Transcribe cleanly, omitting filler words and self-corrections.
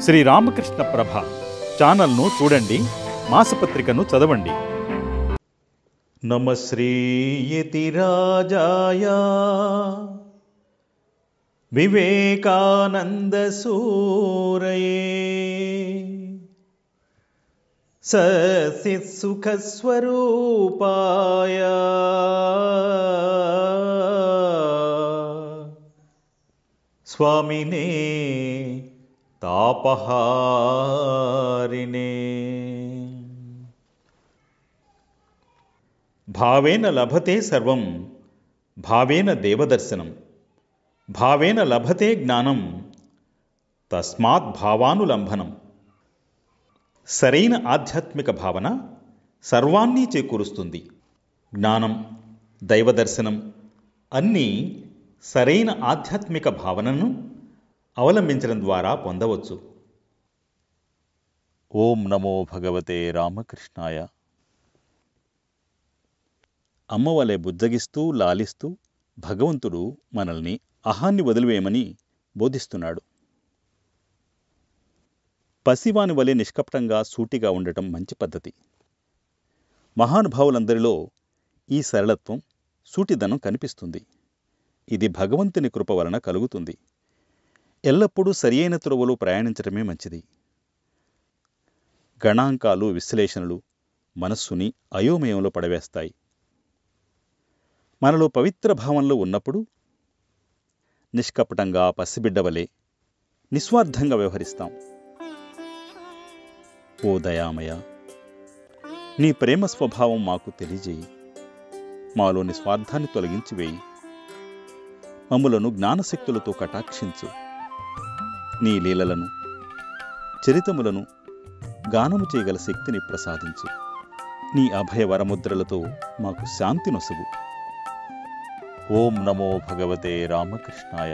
శ్రీ రామకృష్ణ ప్రభ ఛానల్ను చూడండి, మాసపత్రికను చదవండి. నమ శ్రీయతిరాజాయ వివేకానంద సూరయే సత్సుఖస్వరూపాయ స్వామినే తాపహారిణే. భావేన లభతే సర్వం, భావేన దేవదర్శనం, భావేన లభతే జ్ఞానం, తస్మాత్ భావానులంబనం. సరైన ఆధ్యాత్మిక భావన సర్వాన్ని చేకూరుస్తుంది. జ్ఞానం, దైవదర్శనం అన్నీ సరైన ఆధ్యాత్మిక భావనను అవలంబించడం ద్వారా పొందవచ్చు. ఓం నమో భగవతే రామకృష్ణాయ. అమ్మవలె బుజ్జగిస్తూ లాలిస్తూ భగవంతుడు మనల్ని అహాన్ని వదిలివేయమని బోధిస్తున్నాడు. పసివాని వలె నిష్కపటంగా సూటిగా ఉండటం మంచి పద్ధతి. మహానుభావులందరిలో ఈ సరళత్వం, సూటిదనం కనిపిస్తుంది. ఇది భగవంతుని కృప వలన కలుగుతుంది. ఎల్లప్పుడూ సరియైన త్రోవలో ప్రయాణించడమే మంచిది. గణాంకాలు, విశ్లేషణలు మనస్సుని అయోమయంలో పడవేస్తాయి. మనలో పవిత్ర భావంలో ఉన్నప్పుడు నిష్కపటంగా పసిబిడ్డవలే నిస్వార్థంగా వ్యవహరిస్తాం. ఓ దయామయ, నీ ప్రేమ స్వభావం మాకు తెలియజేయి. మాలో నిస్వార్థాన్ని తొలగించివేయి. మమ్ములను జ్ఞానశక్తులతో కటాక్షించు. నీ లీలలను, చరితములను గానము చేయగల శక్తిని ప్రసాదించు. నీ అభయ వరముద్రలతో మాకు శాంతి నొసగు. ఓం నమో భగవతే రామకృష్ణాయ.